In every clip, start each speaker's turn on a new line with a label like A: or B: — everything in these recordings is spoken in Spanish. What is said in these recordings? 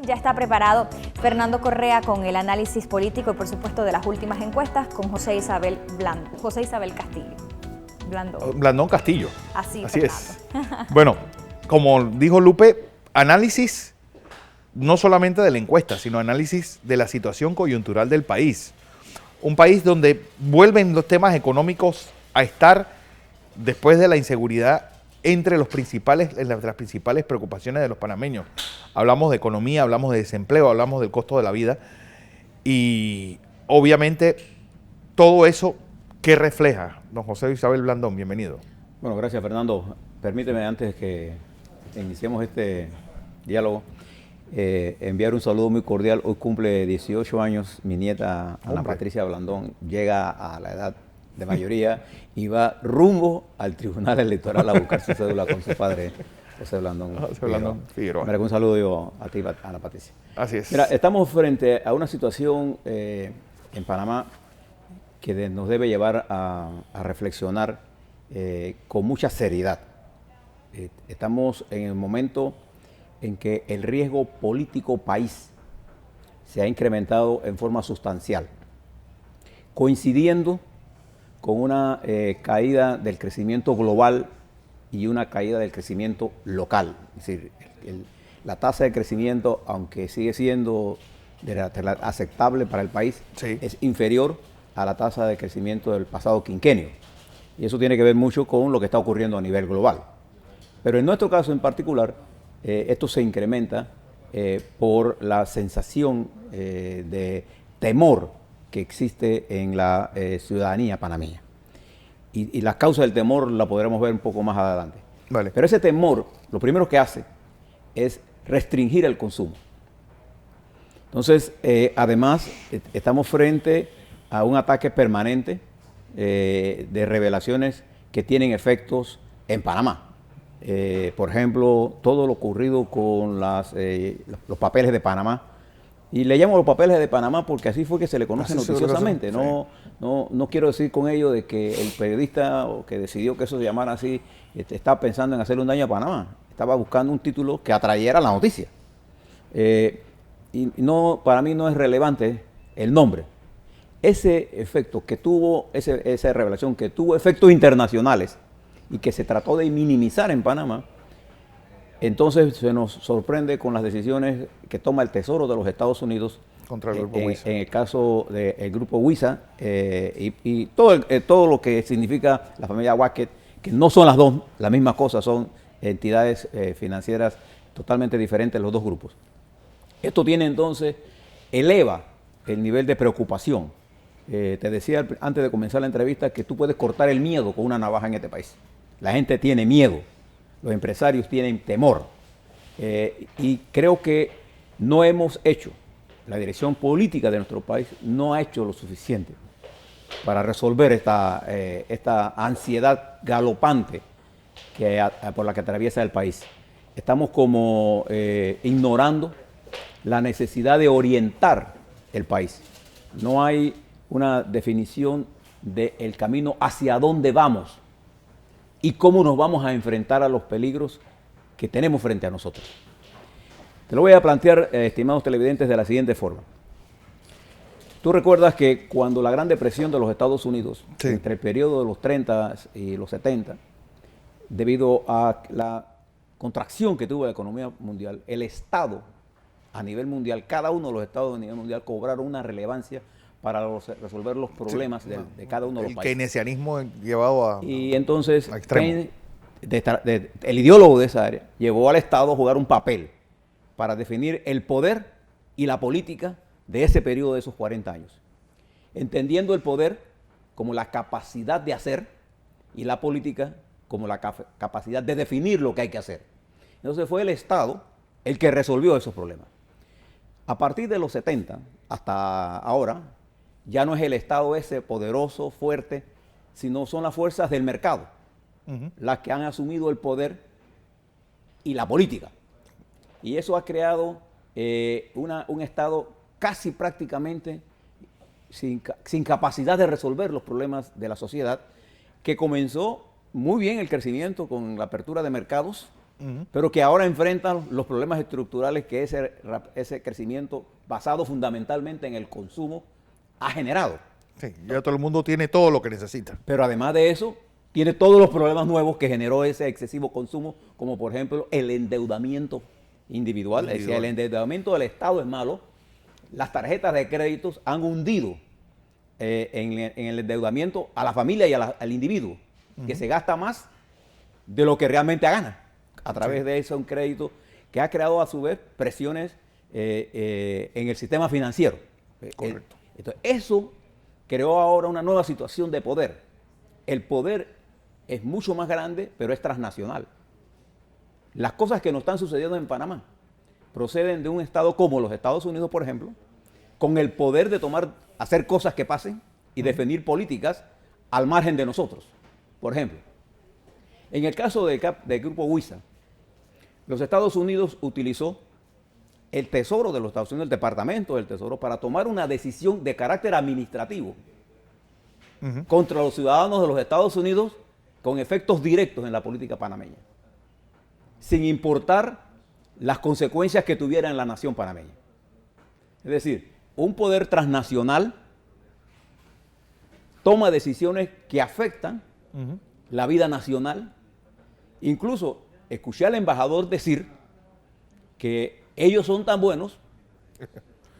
A: Ya está preparado Fernando Correa con el análisis político y por supuesto de las últimas encuestas con José Isabel Castillo.
B: Blandón Castillo.
A: Así
B: es. Bueno, como dijo Lupe, análisis no solamente de la encuesta, sino análisis de la situación coyuntural del país. Un país donde vuelven los temas económicos a estar, después de la inseguridad, entre las principales preocupaciones de los panameños. Hablamos de economía, hablamos de desempleo, hablamos del costo de la vida y obviamente todo eso, ¿qué refleja? Don José Isabel Blandón, bienvenido.
C: Bueno, gracias Fernando. Permíteme antes que iniciemos este diálogo enviar un saludo muy cordial. Hoy cumple 18 años mi nieta Ana Patricia Blandón, llega a la edad de mayoría y va rumbo al Tribunal Electoral a buscar su cédula con su padre, José Blandón.
B: Figueroa.
C: Un saludo yo a ti, Ana Patricia.
B: Así es.
C: Mira, estamos frente a una situación en Panamá que nos debe llevar a reflexionar con mucha seriedad. Estamos en el momento en que el riesgo político país se ha incrementado en forma sustancial, coincidiendo con una caída del crecimiento global y una caída del crecimiento local. Es decir, la tasa de crecimiento, aunque sigue siendo aceptable para el país, sí, es inferior a la tasa de crecimiento del pasado quinquenio. Y eso tiene que ver mucho con lo que está ocurriendo a nivel global. Pero en nuestro caso en particular, esto se incrementa por la sensación de temor que existe en la ciudadanía panameña. Y las causas del temor la podremos ver un poco más adelante.
B: Vale.
C: Pero ese temor, lo primero que hace es restringir el consumo. Entonces, además, estamos frente a un ataque permanente de revelaciones que tienen efectos en Panamá. Por ejemplo, todo lo ocurrido con los papeles de Panamá. Y le llamo los papeles de Panamá porque así fue que se le conoce noticiosamente. No quiero decir con ello de que el periodista que decidió que eso se llamara así estaba pensando en hacerle un daño a Panamá. Estaba buscando un título que atrayera la noticia. Y para mí no es relevante el nombre. Ese efecto que tuvo, esa revelación que tuvo efectos internacionales y que se trató de minimizar en Panamá, entonces se nos sorprende con las decisiones que toma el Tesoro de los Estados Unidos
B: contra el grupo Huiza.
C: En el caso del grupo Huiza y todo lo que significa la familia Wackett, que no son las mismas cosas, son entidades financieras totalmente diferentes los dos grupos. Esto tiene entonces, eleva el nivel de preocupación. Te decía antes de comenzar la entrevista que tú puedes cortar el miedo con una navaja en este país. La gente tiene miedo. Los empresarios tienen temor y creo que no hemos hecho, la dirección política de nuestro país no ha hecho lo suficiente para resolver esta ansiedad galopante por la que atraviesa el país. Estamos como ignorando la necesidad de orientar el país. No hay una definición del camino hacia dónde vamos y cómo nos vamos a enfrentar a los peligros que tenemos frente a nosotros. Te lo voy a plantear, estimados televidentes, de la siguiente forma. Tú recuerdas que cuando la Gran Depresión de los Estados Unidos, sí, entre el periodo de los 30 y los 70, debido a la contracción que tuvo la economía mundial, el Estado a nivel mundial, cada uno de los estados a nivel mundial cobraron una relevancia para resolver los problemas de cada uno de los países.
B: El keynesianismo llevado a
C: y entonces,
B: a extremo.
C: El ideólogo de esa área llevó al Estado a jugar un papel para definir el poder y la política de ese periodo de esos 40 años. Entendiendo el poder como la capacidad de hacer y la política como la capacidad de definir lo que hay que hacer. Entonces fue el Estado el que resolvió esos problemas. A partir de los 70 hasta ahora, ya no es el Estado ese poderoso, fuerte, sino son las fuerzas del mercado, las que han asumido el poder y la política. Y eso ha creado un Estado casi prácticamente sin capacidad de resolver los problemas de la sociedad, que comenzó muy bien el crecimiento con la apertura de mercados pero que ahora enfrentan los problemas estructurales que ese crecimiento basado fundamentalmente en el consumo ha generado.
B: Sí, ya todo el mundo tiene todo lo que necesita.
C: Pero además de eso, tiene todos los problemas nuevos que generó ese excesivo consumo, como por ejemplo el endeudamiento individual. Es decir, el endeudamiento del Estado es malo. Las tarjetas de créditos han hundido en el endeudamiento a la familia y al individuo, que se gasta más de lo que realmente gana a través de eso, un crédito que ha creado a su vez presiones en el sistema financiero.
B: Correcto.
C: Entonces, eso creó ahora una nueva situación de poder. El poder es mucho más grande, pero es transnacional. Las cosas que nos están sucediendo en Panamá proceden de un estado como los Estados Unidos, por ejemplo, con el poder de hacer cosas que pasen y definir políticas al margen de nosotros. Por ejemplo, en el caso del Grupo Huiza, los Estados Unidos utilizó el Tesoro de los Estados Unidos, el Departamento del Tesoro, para tomar una decisión de carácter administrativo contra los ciudadanos de los Estados Unidos con efectos directos en la política panameña, sin importar las consecuencias que tuviera en la nación panameña. Es decir, un poder transnacional toma decisiones que afectan la vida nacional. Incluso escuché al embajador decir que ellos son tan buenos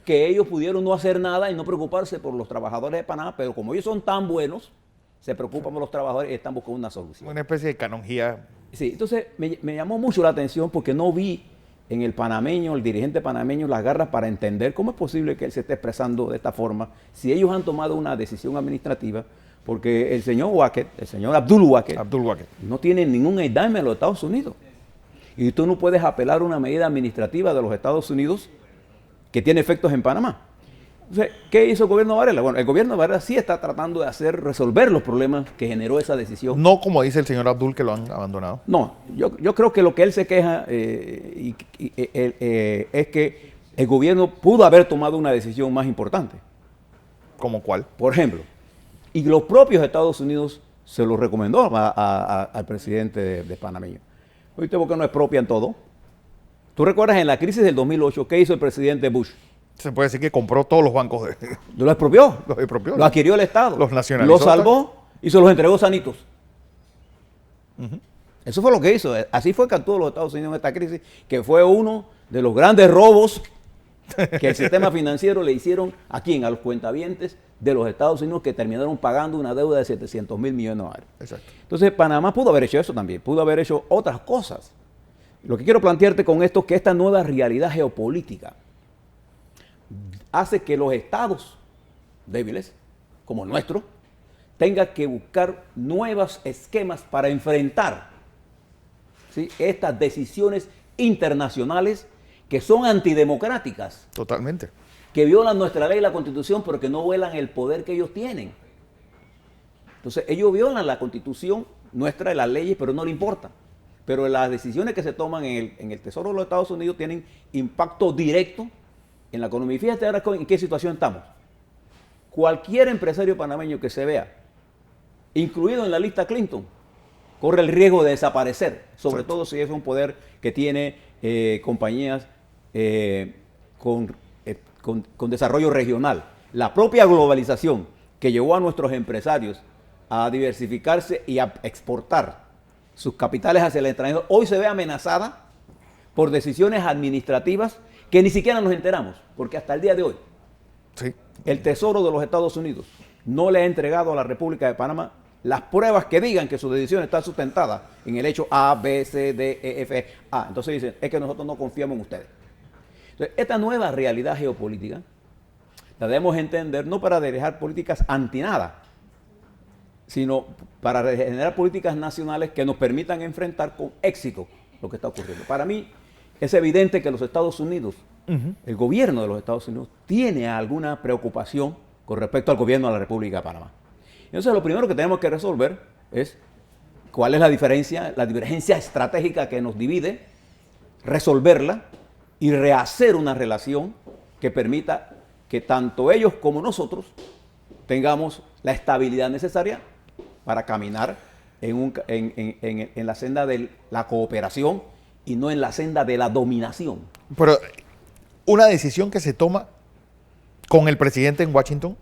C: que ellos pudieron no hacer nada y no preocuparse por los trabajadores de Panamá, pero como ellos son tan buenos, se preocupan por los trabajadores y están buscando una solución.
B: Una especie de canonjía.
C: Sí, entonces me llamó mucho la atención porque no vi en el panameño, el dirigente panameño, las garras para entender cómo es posible que él se esté expresando de esta forma si ellos han tomado una decisión administrativa, porque el señor Wackett, el señor Abdul Wackett, no tiene ningún endime en los Estados Unidos. Y tú no puedes apelar a una medida administrativa de los Estados Unidos que tiene efectos en Panamá. Entonces, ¿qué hizo el gobierno de Varela? Bueno, el gobierno de Varela sí está tratando de resolver los problemas que generó esa decisión.
B: No como dice el señor Abdul, que lo han abandonado.
C: No, yo creo que lo que él se queja es que el gobierno pudo haber tomado una decisión más importante.
B: ¿Cómo cuál?
C: Por ejemplo, y los propios Estados Unidos se lo recomendó al presidente de panameño. ¿Oíste por qué no expropian todo? ¿Tú recuerdas en la crisis del 2008 qué hizo el presidente Bush?
B: Se puede decir que compró todos los bancos.
C: Lo expropió.
B: Los expropió.
C: Lo adquirió el Estado.
B: Los nacionalizó.
C: Lo salvó y se los entregó sanitos. Eso fue lo que hizo. Así fue que actuó los Estados Unidos en esta crisis, que fue uno de los grandes robos que el sistema financiero le hicieron a los cuentavientes de los Estados Unidos, que terminaron pagando una deuda de 700 mil millones de dólares.
B: Exacto.
C: Entonces Panamá pudo haber hecho eso también, pudo haber hecho otras cosas. Lo que quiero plantearte con esto es que esta nueva realidad geopolítica hace que los estados débiles, como el nuestro, tengan que buscar nuevos esquemas para enfrentar, ¿sí?, estas decisiones internacionales que son antidemocráticas.
B: Totalmente.
C: Que violan nuestra ley y la Constitución, pero que no vuelan el poder que ellos tienen. Entonces, ellos violan la Constitución nuestra y las leyes, pero no le importa. Pero las decisiones que se toman en el Tesoro de los Estados Unidos tienen impacto directo en la economía. Y fíjate ahora en qué situación estamos. Cualquier empresario panameño que se vea incluido en la lista Clinton corre el riesgo de desaparecer, sobre todo si es un poder que tiene compañías con desarrollo regional. La propia globalización que llevó a nuestros empresarios a diversificarse y a exportar sus capitales hacia el extranjero, hoy se ve amenazada por decisiones administrativas que ni siquiera nos enteramos, porque hasta el día de hoy el Tesoro de los Estados Unidos no le ha entregado a la República de Panamá las pruebas que digan que su decisión está sustentada en el hecho A, B, C, D, E, F, A. Entonces dicen, es que nosotros no confiamos en ustedes. Entonces, esta nueva realidad geopolítica la debemos entender no para dejar políticas anti nada, sino para generar políticas nacionales que nos permitan enfrentar con éxito lo que está ocurriendo. Para mí es evidente que los Estados Unidos, el gobierno de los Estados Unidos, tiene alguna preocupación con respecto al gobierno de la República de Panamá. Entonces, lo primero que tenemos que resolver es cuál es la divergencia estratégica que nos divide, resolverla y rehacer una relación que permita que tanto ellos como nosotros tengamos la estabilidad necesaria para caminar en la senda de la cooperación y no en la senda de la dominación.
B: Pero una decisión que se toma con el presidente en Washington,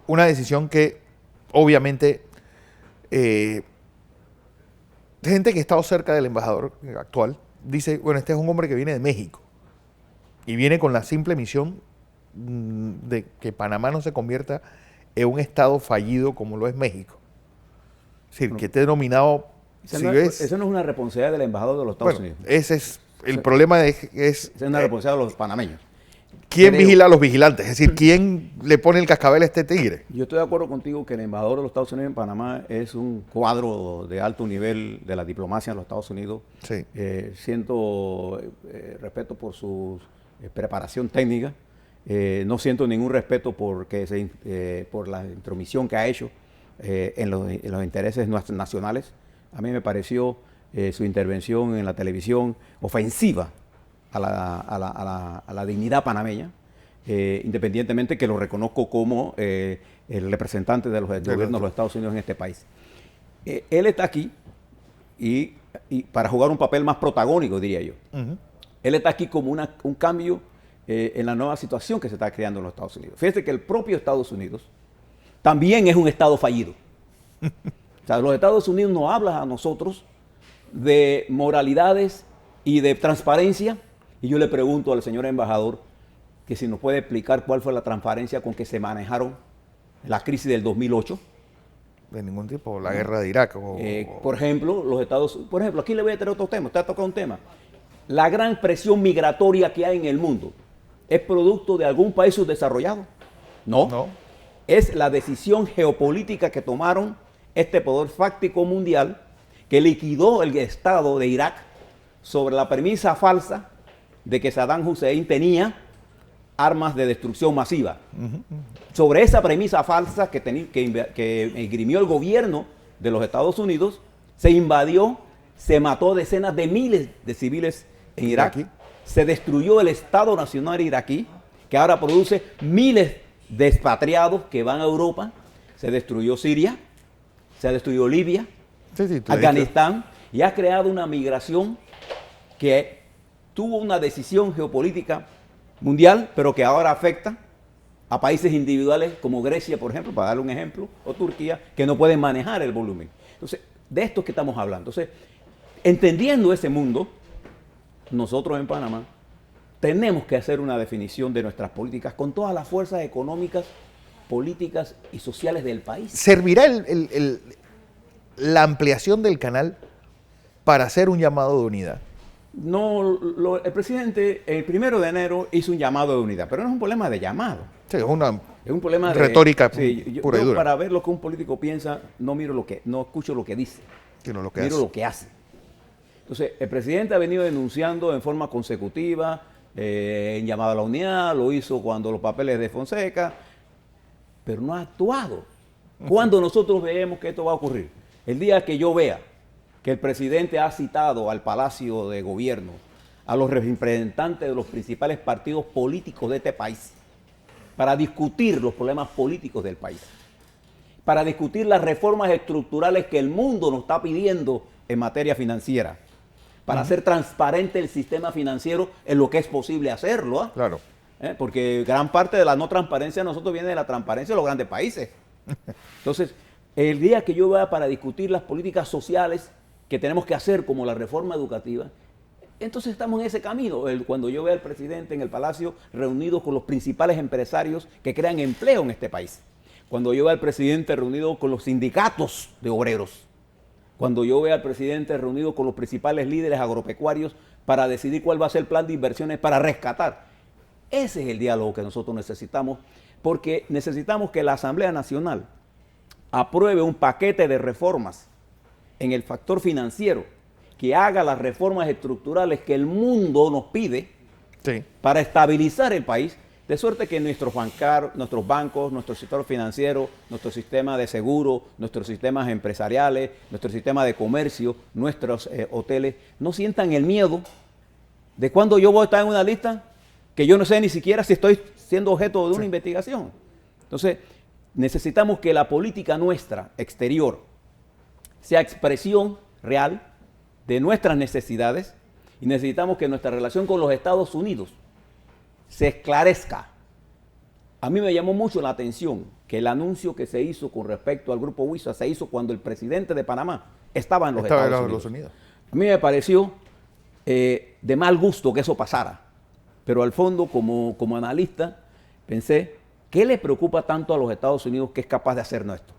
B: una decisión que obviamente gente que ha estado cerca del embajador actual dice, bueno, este es un hombre que viene de México y viene con la simple misión de que Panamá no se convierta en un estado fallido como lo es México. Es decir, que esté denominado...
C: Eso no es una responsabilidad del embajador de los Estados Unidos.
B: Ese es el problema. Es
C: una responsabilidad de los panameños.
B: ¿Quién vigila a los vigilantes? Es decir, ¿quién le pone el cascabel a este tigre?
C: Yo estoy de acuerdo contigo que el embajador de los Estados Unidos en Panamá es un cuadro de alto nivel de la diplomacia en los Estados Unidos.
B: Sí.
C: Siento respeto por su preparación técnica. No siento ningún respeto por la intromisión que ha hecho en los intereses nacionales. A mí me pareció su intervención en la televisión ofensiva a la dignidad panameña, independientemente que lo reconozco como el representante del gobierno de los Estados Unidos en este país. Él está aquí y para jugar un papel más protagónico, diría yo. Uh-huh. Él está aquí como un cambio en la nueva situación que se está creando en los Estados Unidos. Fíjate que el propio Estados Unidos también es un estado fallido. O sea, los Estados Unidos nos hablan a nosotros de moralidades y de transparencia, y yo le pregunto al señor embajador que si nos puede explicar cuál fue la transparencia con que se manejaron la crisis del 2008.
B: De ningún tipo, la guerra de Irak.
C: Por ejemplo, aquí le voy a traer otro tema, usted ha tocado un tema. La gran presión migratoria que hay en el mundo, ¿es producto de algún país subdesarrollado? No. Es la decisión geopolítica que tomaron este poder fáctico mundial que liquidó el Estado de Irak sobre la premisa falsa de que Saddam Hussein tenía armas de destrucción masiva. Uh-huh. Sobre esa premisa falsa que esgrimió el gobierno de los Estados Unidos, se invadió, se mató decenas de miles de civiles en Irak, se destruyó el Estado Nacional iraquí, que ahora produce miles de expatriados que van a Europa, se destruyó Siria, se destruyó Libia, Afganistán, y ha creado una migración que tuvo una decisión geopolítica mundial, pero que ahora afecta a países individuales como Grecia, por ejemplo, para darle un ejemplo, o Turquía, que no pueden manejar el volumen. Entonces, de esto es que estamos hablando. Entonces, entendiendo ese mundo, nosotros en Panamá tenemos que hacer una definición de nuestras políticas con todas las fuerzas económicas, políticas y sociales del país.
B: ¿Servirá la ampliación del canal para hacer un llamado de unidad?
C: No, el presidente el 1 de enero hizo un llamado de unidad, pero no es un problema de llamado.
B: Sí, es un problema
C: de
B: retórica
C: pura y dura. Para ver lo que un político piensa, no escucho lo que dice,
B: sino lo que
C: hace. Entonces, el presidente ha venido denunciando en forma consecutiva, en llamado a la unidad, lo hizo cuando los papeles de Fonseca, pero no ha actuado. ¿Cuándo nosotros vemos que esto va a ocurrir? El día que yo vea que el presidente ha citado al Palacio de Gobierno a los representantes de los principales partidos políticos de este país para discutir los problemas políticos del país, para discutir las reformas estructurales que el mundo nos está pidiendo en materia financiera, para hacer transparente el sistema financiero en lo que es posible hacerlo. ¿Eh?
B: Claro.
C: Porque gran parte de la no transparencia de nosotros viene de la transparencia de los grandes países. Entonces, el día que yo vaya para discutir las políticas sociales que tenemos que hacer, como la reforma educativa, entonces estamos en ese camino. Cuando yo vea al presidente en el Palacio reunido con los principales empresarios que crean empleo en este país, cuando yo vea al presidente reunido con los sindicatos de obreros, cuando yo vea al presidente reunido con los principales líderes agropecuarios para decidir cuál va a ser el plan de inversiones para rescatar. Ese es el diálogo que nosotros necesitamos, porque necesitamos que la Asamblea Nacional apruebe un paquete de reformas en el factor financiero, que haga las reformas estructurales que el mundo nos pide para estabilizar el país, de suerte que nuestros bancos, nuestro sector financiero, nuestro sistema de seguro, nuestros sistemas empresariales, nuestro sistema de comercio, nuestros hoteles, no sientan el miedo de cuando yo voy a estar en una lista que yo no sé ni siquiera si estoy siendo objeto de una investigación. Entonces, necesitamos que la política nuestra exterior sea expresión real de nuestras necesidades Y necesitamos que nuestra relación con los Estados Unidos se esclarezca. A mí me llamó mucho la atención que el anuncio que se hizo con respecto al Grupo Huiza se hizo cuando el presidente de Panamá estaba en los Estados Unidos. A mí me pareció de mal gusto que eso pasara, pero al fondo como analista pensé, ¿qué le preocupa tanto a los Estados Unidos que es capaz de hacernos esto?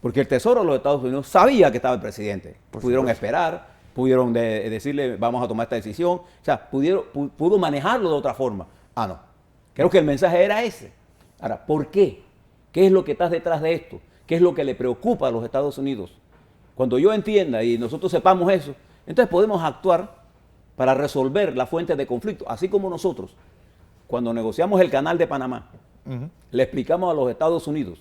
C: Porque el Tesoro de los Estados Unidos sabía que estaba el presidente. Pudieron esperar, pudieron decirle vamos a tomar esta decisión, o sea, pudo manejarlo de otra forma. Ah, no. Creo que el mensaje era ese. Ahora, ¿por qué? ¿Qué es lo que está detrás de esto? ¿Qué es lo que le preocupa a los Estados Unidos? Cuando yo entienda y nosotros sepamos eso, entonces podemos actuar para resolver la fuente de conflicto, así como nosotros, cuando negociamos el Canal de Panamá, le explicamos a los Estados Unidos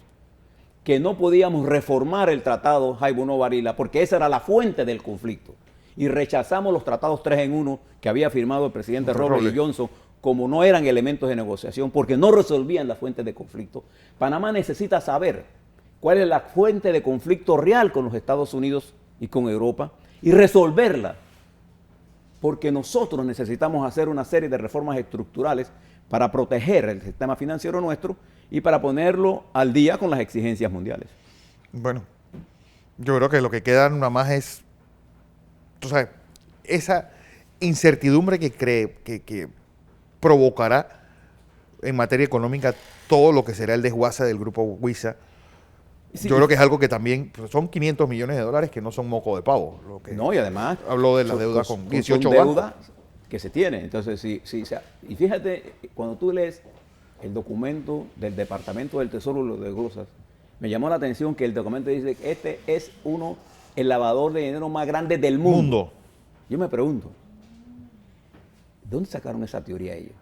C: que no podíamos reformar el tratado Jaibuno-Varila porque esa era la fuente del conflicto. Y rechazamos los tratados 3 en 1 que había firmado el presidente Robles y Johnson como no eran elementos de negociación porque no resolvían la fuente de conflicto. Panamá necesita saber cuál es la fuente de conflicto real con los Estados Unidos y con Europa y resolverla. Porque nosotros necesitamos hacer una serie de reformas estructurales para proteger el sistema financiero nuestro y para ponerlo al día con las exigencias mundiales.
B: Bueno, yo creo que lo que queda nada más es, tú sabes, esa incertidumbre que provocará en materia económica todo lo que será el desguace del Grupo Huiza. Sí, yo creo que es algo que también, pues son 500 millones de dólares que no son moco de pavo. Lo que
C: no, y además
B: habló de la deuda con 18
C: deuda que se tiene. Entonces, y fíjate, cuando tú lees el documento del Departamento del Tesoro y lo desglosas, me llamó la atención que el documento dice que este es el lavador de dinero más grande del mundo. Yo me pregunto, ¿de dónde sacaron esa teoría ellos?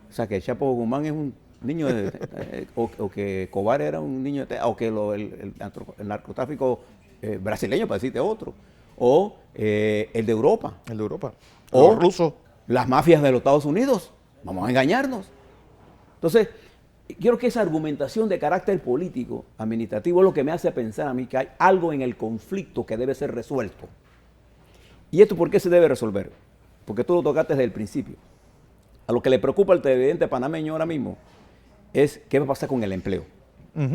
C: O sea, que el Chapo Guzmán es un niño o que Escobar era un niño o que el narcotráfico brasileño, para decirte otro, o el de Europa.
B: El de Europa.
C: O los rusos. Las mafias de los Estados Unidos. Vamos a engañarnos. Entonces, quiero que esa argumentación de carácter político, administrativo, es lo que me hace pensar a mí que hay algo en el conflicto que debe ser resuelto. ¿Y esto por qué se debe resolver? Porque tú lo tocaste desde el principio. A lo que le preocupa al televidente panameño ahora mismo es qué va a pasar con el empleo.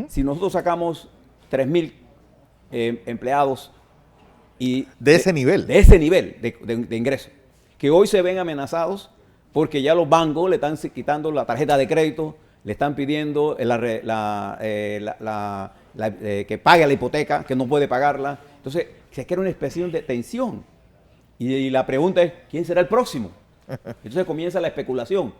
C: Si nosotros sacamos 3,000 empleados y
B: de ese nivel
C: de ingreso, que hoy se ven amenazados porque ya los bancos le están quitando la tarjeta de crédito, le están pidiendo que pague la hipoteca, que no puede pagarla. Entonces se crea una expresión de tensión. Y la pregunta es, ¿quién será el próximo? Entonces comienza la especulación.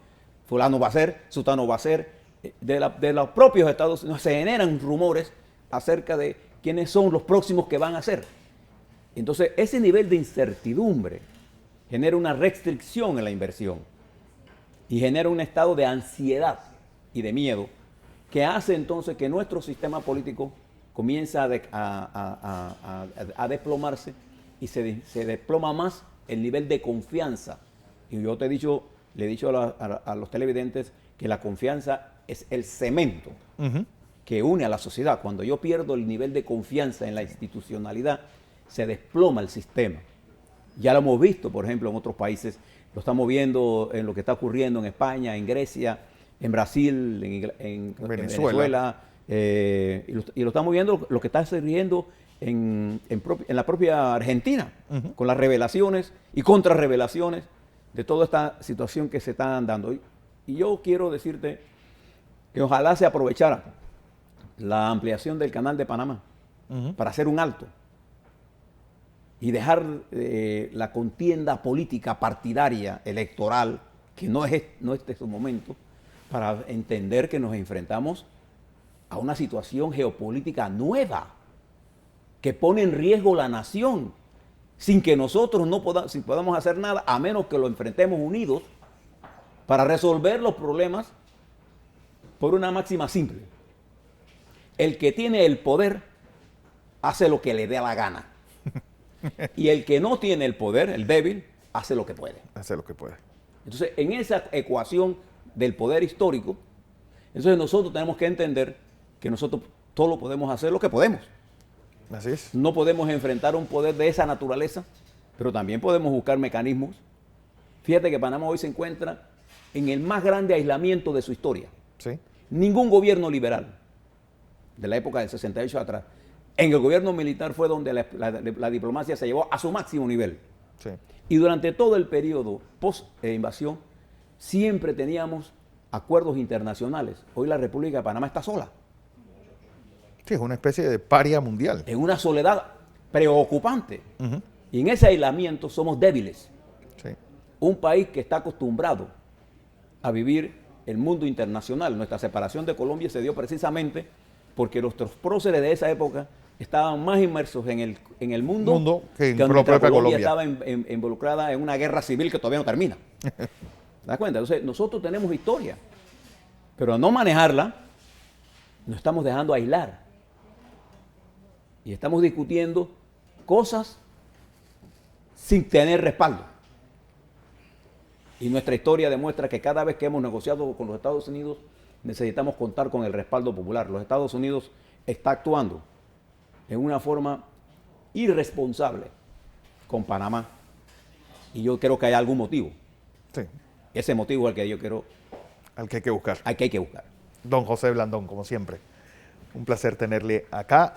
C: Fulano va a ser, sutano va a ser. De los propios Estados Unidos se generan rumores acerca de quiénes son los próximos que van a ser. Entonces ese nivel de incertidumbre genera una restricción en la inversión y genera un estado de ansiedad y de miedo que hace entonces que nuestro sistema político comience a desplomarse y se desploma más el nivel de confianza. Y yo le he dicho a los televidentes que la confianza es el cemento que une a la sociedad. Cuando yo pierdo el nivel de confianza en la institucionalidad, se desploma el sistema. Ya lo hemos visto, por ejemplo, en otros países. Lo estamos viendo en lo que está ocurriendo en España, en Grecia, en Brasil, en Venezuela. Y lo estamos viendo lo que está sucediendo en la propia Argentina, con las revelaciones y contrarrevelaciones de toda esta situación que se está dando. Y yo quiero decirte que ojalá se aprovechara la ampliación del Canal de Panamá para hacer un alto y dejar la contienda política partidaria, electoral, que no es su momento, para entender que nos enfrentamos a una situación geopolítica nueva que pone en riesgo la nación, sin que nosotros podamos hacer nada, a menos que lo enfrentemos unidos para resolver los problemas por una máxima simple. El que tiene el poder hace lo que le dé la gana. Y el que no tiene el poder, el débil, hace lo que puede.
B: Hace lo que puede.
C: Entonces, en esa ecuación del poder histórico, entonces nosotros tenemos que entender que nosotros solo podemos hacer lo que podemos.
B: Así es.
C: No podemos enfrentar un poder de esa naturaleza, pero también podemos buscar mecanismos. Fíjate que Panamá hoy se encuentra en el más grande aislamiento de su historia.
B: Sí.
C: Ningún gobierno liberal de la época del 68 atrás, en el gobierno militar fue donde la diplomacia se llevó a su máximo nivel.
B: Sí.
C: Y durante todo el periodo post-invasión siempre teníamos acuerdos internacionales. Hoy la República de Panamá está sola,
B: Sí, es una especie de paria mundial.
C: en una soledad preocupante.
B: Ujú.
C: Y en ese aislamiento somos débiles.
B: Sí.
C: Un país que está acostumbrado a vivir el mundo internacional. Nuestra separación de Colombia se dio precisamente porque nuestros próceres de esa época estaban más inmersos en el mundo
B: Que en
C: nuestra
B: propia Colombia.
C: estaba involucrada en una guerra civil que todavía no termina. ¿Te das cuenta? Entonces, nosotros tenemos historia, pero al no manejarla, nos estamos dejando aislar. Y estamos discutiendo cosas sin tener respaldo. Y nuestra historia demuestra que cada vez que hemos negociado con los Estados Unidos, necesitamos contar con el respaldo popular. Los Estados Unidos está actuando en una forma irresponsable con Panamá. Y yo creo que hay algún motivo.
B: Sí.
C: Ese motivo es el que yo quiero,
B: Al que hay que buscar.
C: hay que buscar.
B: Don José Blandón, como siempre. Un placer tenerle acá.